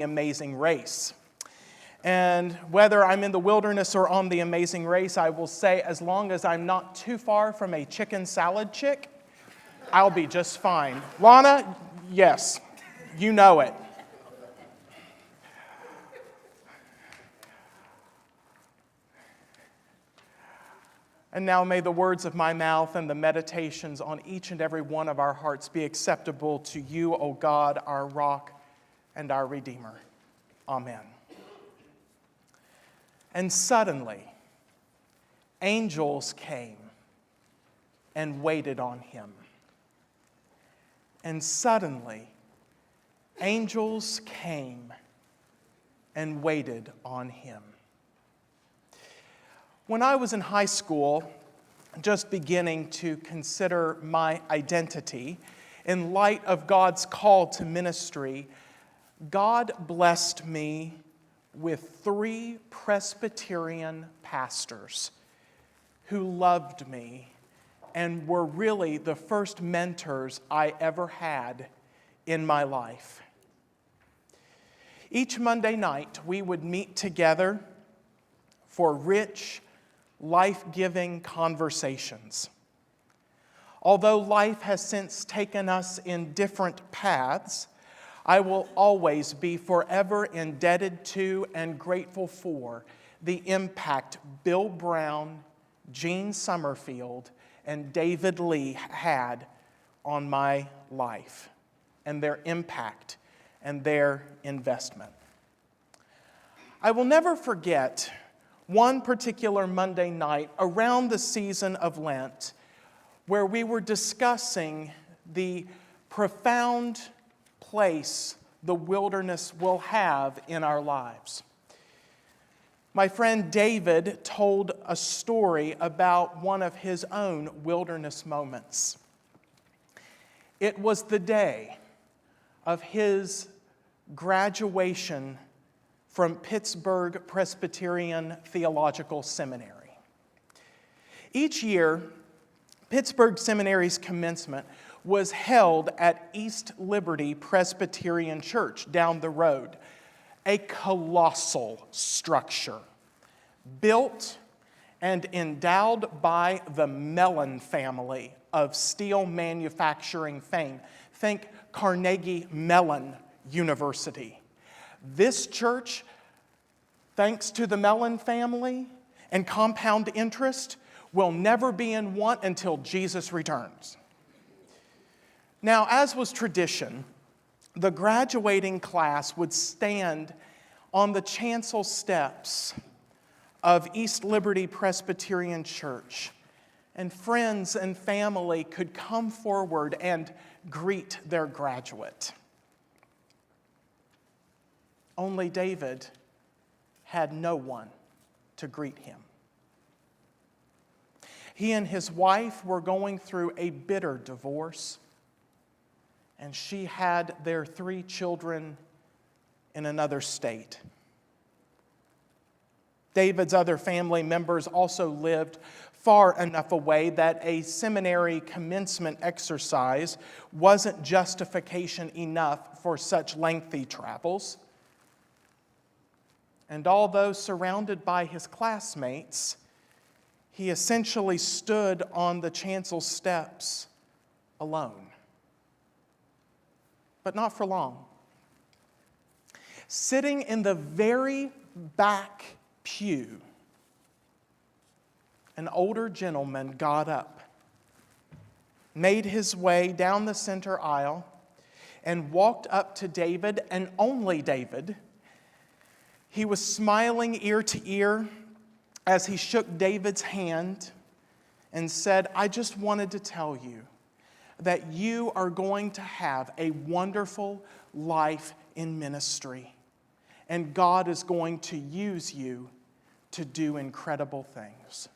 Amazing Race. And whether I'm in the wilderness or on the Amazing Race, I will say as long as I'm not too far from a chicken salad chick, I'll be just fine. Lana, yes, you know it. And now may the words of my mouth and the meditations on each and every one of our hearts be acceptable to you, O God, our rock and our Redeemer. Amen. And suddenly, angels came and waited on him. And suddenly, angels came and waited on him. When I was in high school, just beginning to consider my identity, in light of God's call to ministry, God blessed me with 3 Presbyterian pastors who loved me and were really the first mentors I ever had in my life. Each Monday night, we would meet together for rich, life-giving conversations. Although life has since taken us in different paths, I will always be forever indebted to and grateful for the impact Bill Brown, Gene Summerfield, and David Lee had on my life, and their impact and their investment. I will never forget one particular Monday night around the season of Lent where we were discussing the profound place the wilderness will have in our lives. My friend David told a story about one of his own wilderness moments. It was the day of his graduation from Pittsburgh Presbyterian Theological Seminary. Each year, Pittsburgh Seminary's commencement was held at East Liberty Presbyterian Church down the road, a colossal structure built and endowed by the Mellon family of steel manufacturing fame. Think Carnegie Mellon University. This church, thanks to the Mellon family and compound interest, will never be in want until Jesus returns. Now, as was tradition, the graduating class would stand on the chancel steps of East Liberty Presbyterian Church, and friends and family could come forward and greet their graduate. Only David had no one to greet him. He and his wife were going through a bitter divorce, and she had their 3 children in another state. David's other family members also lived far enough away that a seminary commencement exercise wasn't justification enough for such lengthy travels. And although surrounded by his classmates, he essentially stood on the chancel steps alone. But not for long. Sitting in the very back pew, an older gentleman got up, made his way down the center aisle, and walked up to David, and only David. He was smiling ear to ear as he shook David's hand and said, "I just wanted to tell you that you are going to have a wonderful life in ministry, and God is going to use you to do incredible things."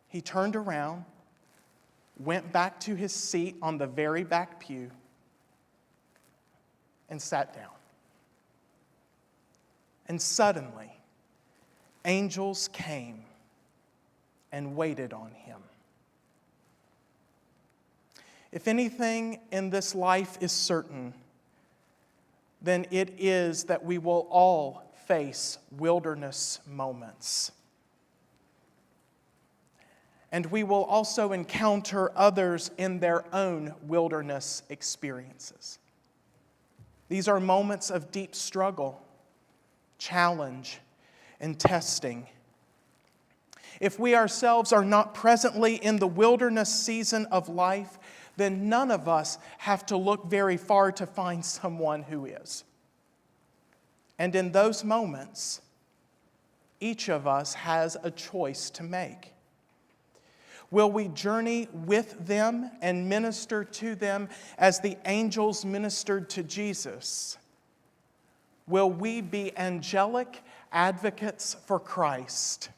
He turned around, went back to his seat on the very back pew, and sat down. And suddenly, angels came and waited on him. If anything in this life is certain, then it is that we will all face wilderness moments. And we will also encounter others in their own wilderness experiences. These are moments of deep struggle, challenge, and testing. If we ourselves are not presently in the wilderness season of life, then none of us have to look very far to find someone who is. And in those moments, each of us has a choice to make. Will we journey with them and minister to them as the angels ministered to Jesus? Will we be angelic advocates for Christ?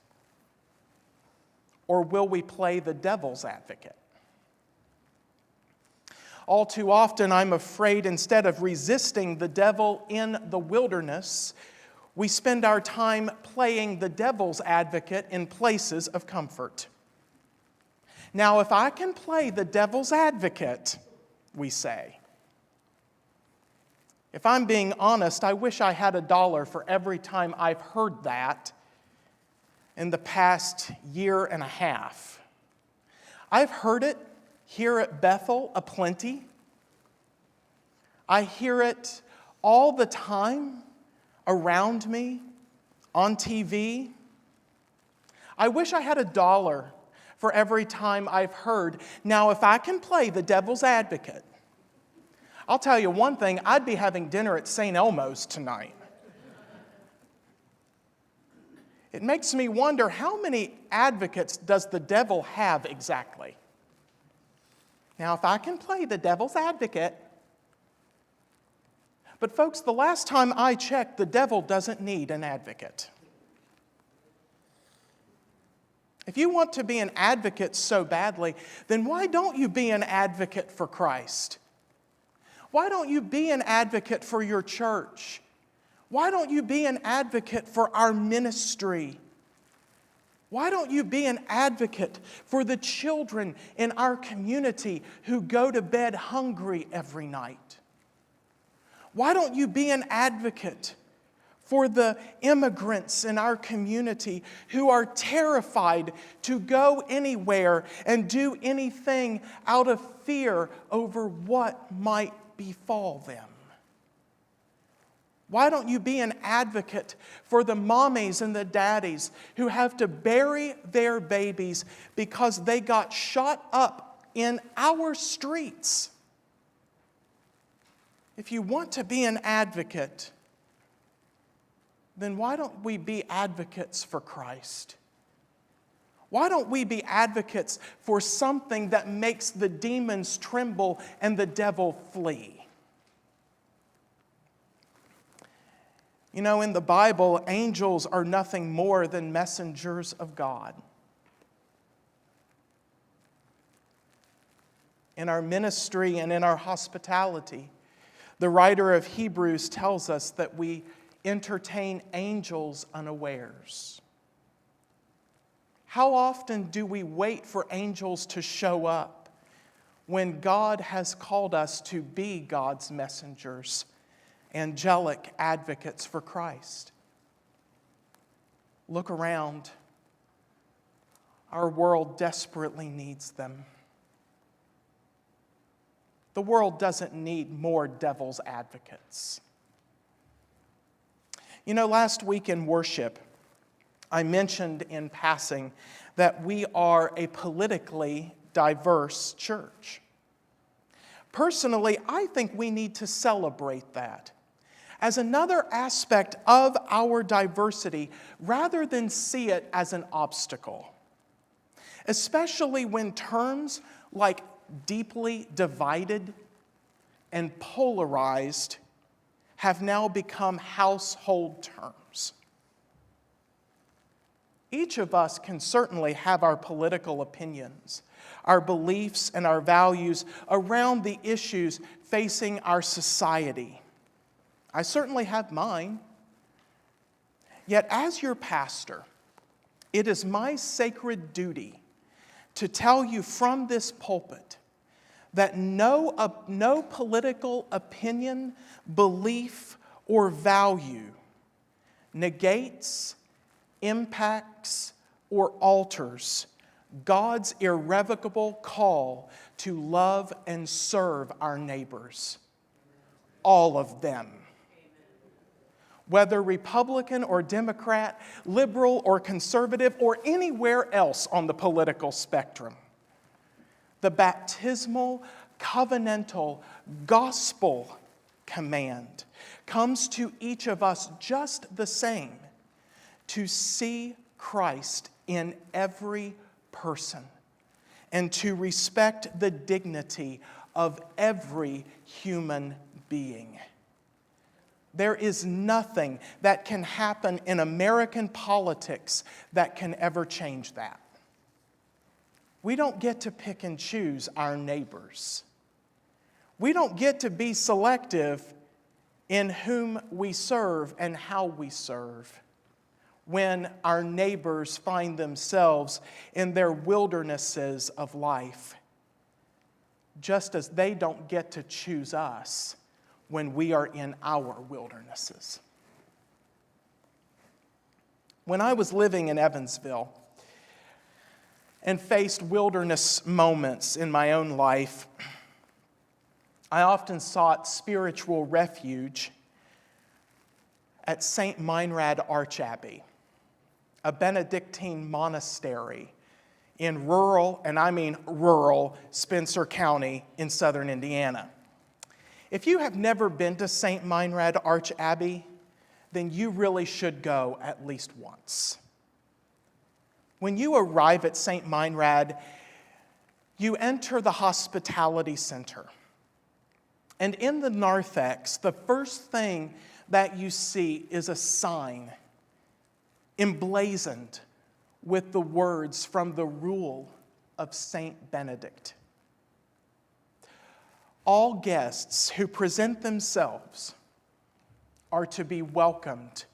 Or will we play the devil's advocate? All too often, I'm afraid, instead of resisting the devil in the wilderness, we spend our time playing the devil's advocate in places of comfort. Now, if I can play the devil's advocate, we say, if I'm being honest, I wish I had $1 for every time I've heard that in the past year and a half. I've heard it here at Bethel aplenty. I hear it all the time around me, on TV. I wish I had $1 for every time I've heard. Now, if I can play the devil's advocate, I'll tell you one thing, I'd be having dinner at St. Elmo's tonight. It makes me wonder, how many advocates does the devil have exactly? Now, if I can play the devil's advocate, but folks, the last time I checked, the devil doesn't need an advocate. If you want to be an advocate so badly, then why don't you be an advocate for Christ? Why don't you be an advocate for your church? Why don't you be an advocate for our ministry? Why don't you be an advocate for the children in our community who go to bed hungry every night? Why don't you be an advocate for the immigrants in our community who are terrified to go anywhere and do anything out of fear over what might befall them? Why don't you be an advocate for the mommies and the daddies who have to bury their babies because they got shot up in our streets? If you want to be an advocate, then why don't we be advocates for Christ? Why don't we be advocates for something that makes the demons tremble and the devil flee? You know, in the Bible, angels are nothing more than messengers of God. In our ministry and in our hospitality, the writer of Hebrews tells us that we entertain angels unawares. How often do we wait for angels to show up when God has called us to be God's messengers, angelic advocates for Christ? Look around. Our world desperately needs them. The world doesn't need more devil's advocates. You know, last week in worship, I mentioned in passing that we are a politically diverse church. Personally, I think we need to celebrate that as another aspect of our diversity rather than see it as an obstacle, especially when terms like deeply divided and polarized have now become household terms. Each of us can certainly have our political opinions, our beliefs, and our values around the issues facing our society. I certainly have mine. Yet, as your pastor, it is my sacred duty to tell you from this pulpit that no political opinion, belief, or value negates, impacts, or alters God's irrevocable call to love and serve our neighbors. All of them. Whether Republican or Democrat, liberal or conservative, or anywhere else on the political spectrum. The baptismal, covenantal, gospel command comes to each of us just the same, to see Christ in every person and to respect the dignity of every human being. There is nothing that can happen in American politics that can ever change that. We don't get to pick and choose our neighbors. We don't get to be selective in whom we serve and how we serve when our neighbors find themselves in their wildernesses of life, just as they don't get to choose us when we are in our wildernesses. When I was living in Evansville and faced wilderness moments in my own life, I often sought spiritual refuge at St. Meinrad Archabbey, a Benedictine monastery in rural, and I mean rural, Spencer County in southern Indiana. If you have never been to St. Meinrad Archabbey, then you really should go at least once. When you arrive at St. Meinrad, you enter the hospitality center. And in the narthex, the first thing that you see is a sign emblazoned with the words from the Rule of Saint Benedict. All guests who present themselves are to be welcomed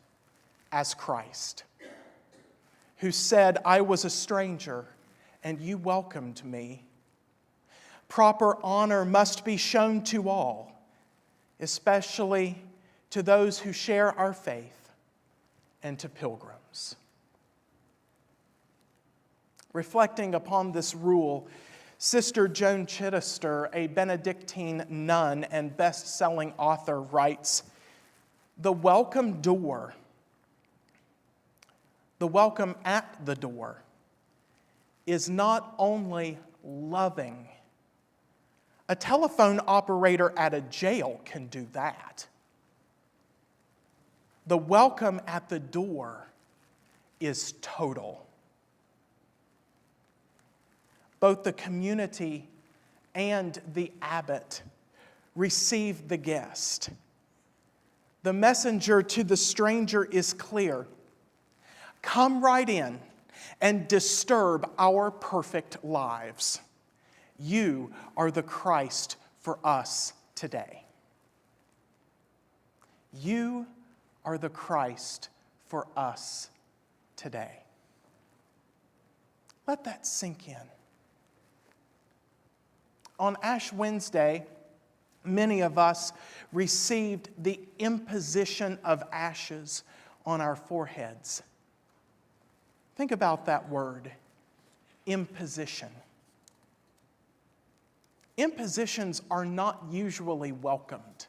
as Christ, who said, "I was a stranger, and you welcomed me." Proper honor must be shown to all, especially to those who share our faith and to pilgrims. Reflecting upon this rule, Sister Joan Chittister, a Benedictine nun and best-selling author, writes, "The welcome door, the welcome at the door, is not only loving. A telephone operator at a jail can do that. The welcome at the door is total. Both the community and the abbot receive the guest. The messenger to the stranger is clear. Come right in and disturb our perfect lives. You are the Christ for us today. You are the Christ for us today." Let that sink in. On Ash Wednesday, many of us received the imposition of ashes on our foreheads. Think about that word, imposition. Impositions are not usually welcomed.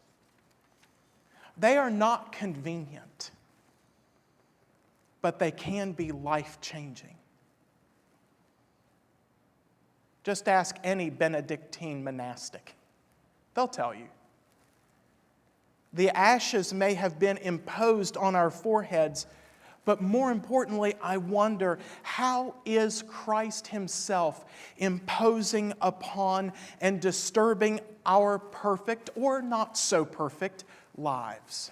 They are not convenient, but they can be life-changing. Just ask any Benedictine monastic. They'll tell you. The ashes may have been imposed on our foreheads, but more importantly, I wonder, how is Christ himself imposing upon and disturbing our perfect or not so perfect lives?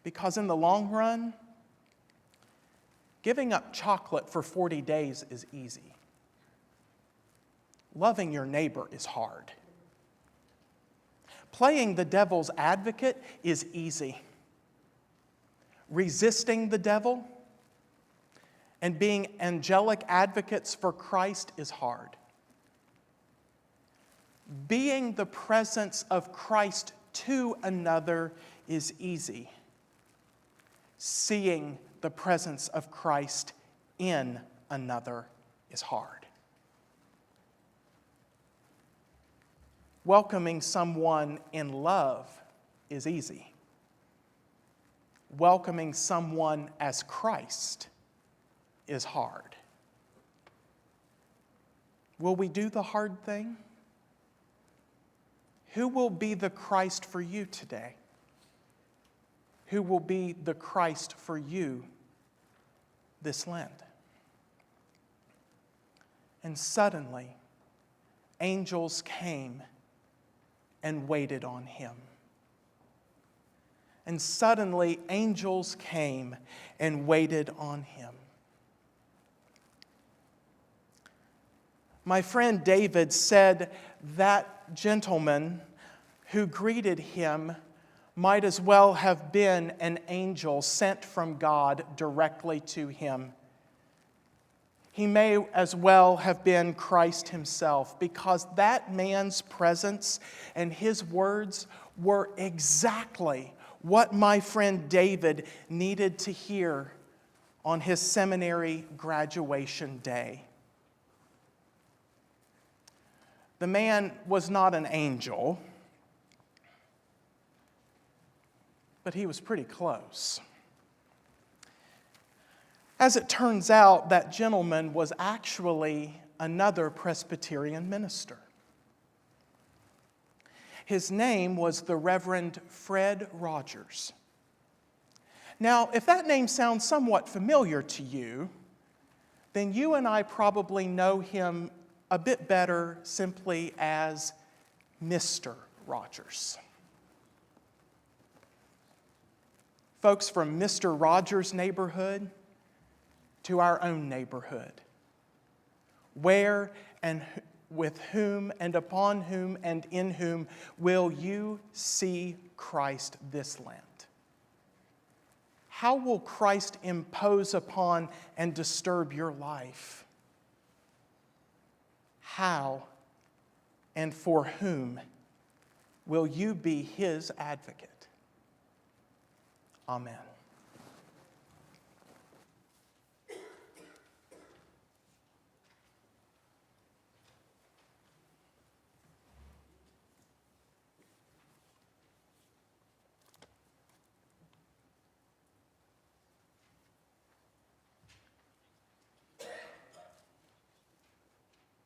Because in the long run, giving up chocolate for 40 days is easy. Loving your neighbor is hard. Playing the devil's advocate is easy. Resisting the devil and being angelic advocates for Christ is hard. Being the presence of Christ to another is easy. Seeing the presence of Christ in another is hard. Welcoming someone in love is easy. Welcoming someone as Christ is hard. Will we do the hard thing? Who will be the Christ for you today? Who will be the Christ for you this Lent? And suddenly, angels came and waited on him. And suddenly, angels came and waited on him. My friend David said that gentleman who greeted him might as well have been an angel sent from God directly to him. He may as well have been Christ himself, because that man's presence and his words were exactly what my friend David needed to hear on his seminary graduation day. The man was not an angel, but he was pretty close. As it turns out, that gentleman was actually another Presbyterian minister. His name was the Reverend Fred Rogers. Now, if that name sounds somewhat familiar to you, then you and I probably know him a bit better simply as Mr. Rogers. Folks, from Mr. Rogers' neighborhood to our own neighborhood, where and with whom and upon whom and in whom will you see Christ this Lent? How will Christ impose upon and disturb your life? How and for whom will you be his advocate? Amen.